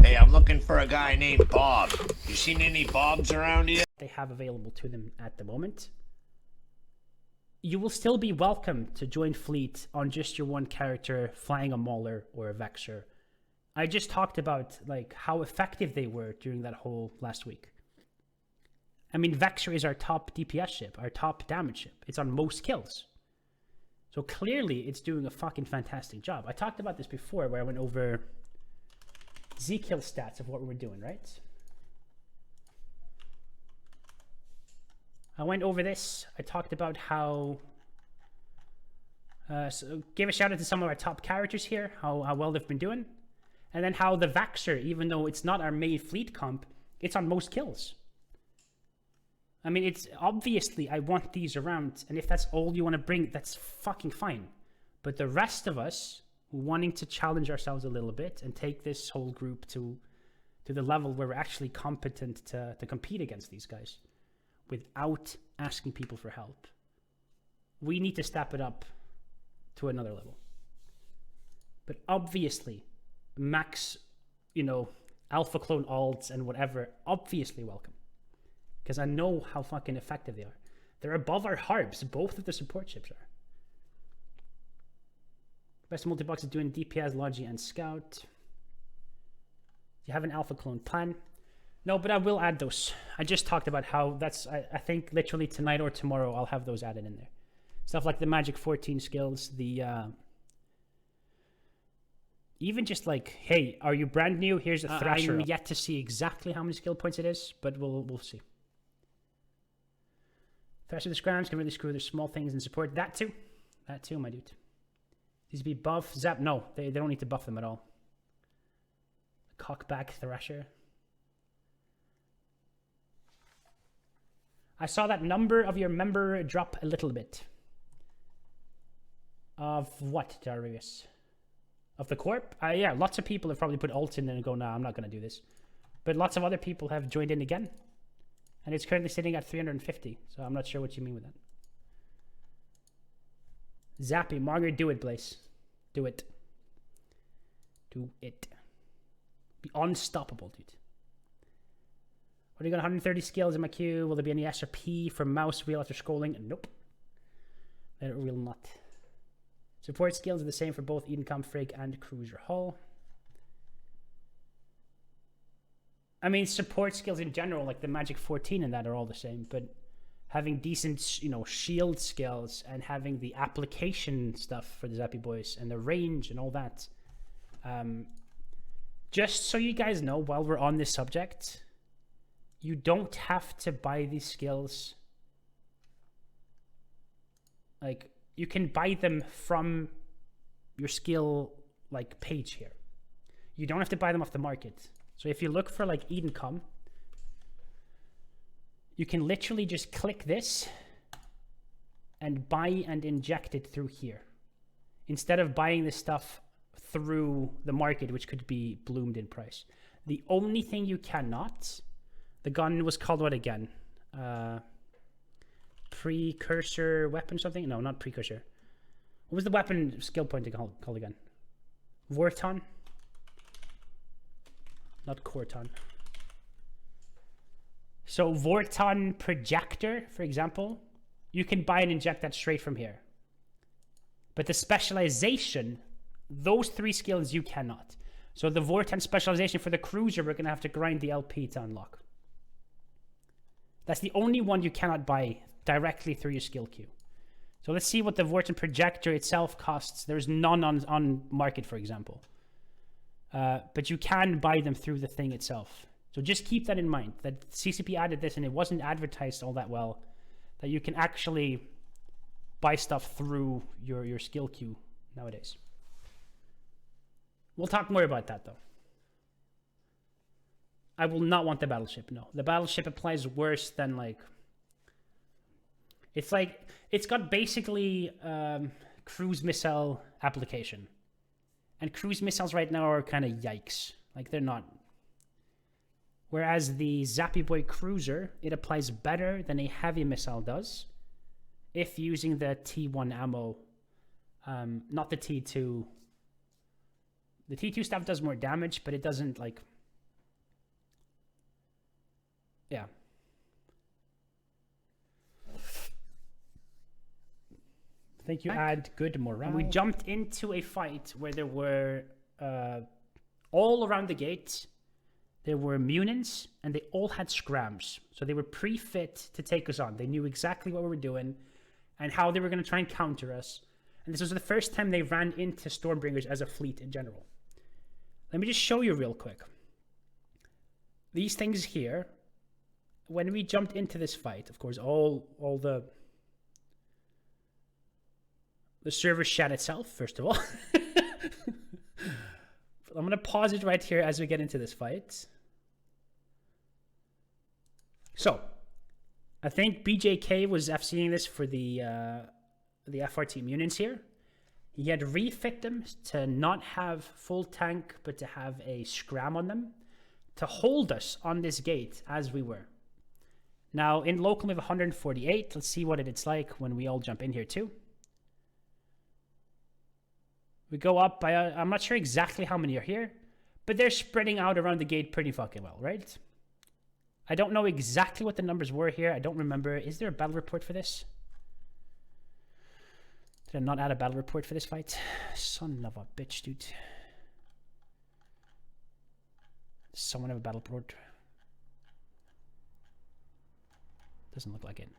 Hey, I'm looking for a guy named Bob. You seen any Bobs around here? They have available to them at the moment. You will still be welcome to join fleet on just your one character flying a Mauler or a Vexer. I just talked about like how effective they were during that whole last week. I mean, Vexer is our top DPS ship, our top damage ship. It's on most kills. So clearly it's doing a fucking fantastic job. I talked about this before where I went over Z-kill stats of what we were doing, right? I went over this. I talked about how... so gave a shout out to some of our top characters here, how well they've been doing. And then how the Vaxxer, even though it's not our main fleet comp, it's on most kills. I mean, it's obviously I want these around, and if that's all you want to bring, that's fucking fine. But the rest of us wanting to challenge ourselves a little bit and take this whole group to the level where we're actually competent to compete against these guys without asking people for help. We need to step it up to another level. But obviously, max, alpha clone alts and whatever, obviously welcome. Because I know how fucking effective they are. They're above our harbs. Both of the support ships are. Best multi-box is doing DPS, Logi, and Scout. Do you have an alpha clone plan? No, but I will add those. I just talked about how that's, I think literally tonight or tomorrow I'll have those added in there. Stuff like the Magic 14 skills, the... even just like, hey, are you brand new? Here's a Thrasher. I'm yet to see exactly how many skill points it is, but we'll see. Thrasher the Scrounge can really screw their small things and support. That too, my dude. These be buff. Zap, no, they don't need to buff them at all. Cockback Thrasher. I saw that number of your member drop a little bit. Of what, Darius? Of the corp? Yeah, lots of people have probably put alt in and go, nah, I'm not going to do this. But lots of other people have joined in again. And it's currently sitting at 350. So I'm not sure what you mean with that. Zappy, Margaret, do it, Blaze. Do it. Do it. Be unstoppable, dude. What do you got? 130 skills in my queue. Will there be any SRP for mouse wheel after scrolling? Nope. There will not. Support skills are the same for both Edencom, Frigg, and Cruiser Hull. I mean, support skills in general, like the Magic 14 and that are all the same, but having decent, shield skills and having the application stuff for the Zappy Boys and the range and all that. Just so you guys know, while we're on this subject, you don't have to buy these skills. Like, you can buy them from your skill page here. You don't have to buy them off the market. So if you look for Edencom, you can literally just click this and buy and inject it through here. Instead of buying this stuff through the market, which could be bloomed in price. The only thing you cannot, the gun was called what again? Precursor weapon something? No, not precursor. What was the weapon skill point called again? Vorton? Not Corton. So Vorton Projector, for example, you can buy and inject that straight from here. But the specialization, those three skills you cannot. So the Vorton specialization for the Cruiser, we're going to have to grind the LP to unlock. That's the only one you cannot buy directly through your skill queue. So let's see what the Vorton Projector itself costs. There's none on market, for example. But you can buy them through the thing itself. So just keep that in mind, that CCP added this and it wasn't advertised all that well, that you can actually buy stuff through your skill queue nowadays. We'll talk more about that, though. I will not want the battleship, no. The battleship applies worse than, it's got basically cruise missile application. And cruise missiles right now are kind of yikes. They're not. Whereas the Zappy Boy Cruiser, it applies better than a heavy missile does if using the T1 ammo, not the T2. The T2 stuff does more damage, but it doesn't, Yeah. I think you add good morale. And we jumped into a fight where there were all around the gate. There were Munins, and they all had scrams. So they were pre-fit to take us on. They knew exactly what we were doing and how they were going to try and counter us. And this was the first time they ran into Stormbringers as a fleet in general. Let me just show you real quick. These things here, when we jumped into this fight, of course, all the server shat itself, first of all. I'm going to pause it right here as we get into this fight. So, I think BJK was FCing this for the FRT Munins here. He had refit them to not have full tank, but to have a scram on them to hold us on this gate as we were. Now, in local we have 148. Let's see what it's like when we all jump in here too. We go up by, I'm not sure exactly how many are here, but they're spreading out around the gate pretty fucking well, right? I don't know exactly what the numbers were here. I don't remember. Is there a battle report for this? Did I not add a battle report for this fight? Son of a bitch, dude. Does someone have a battle report? Doesn't look like it.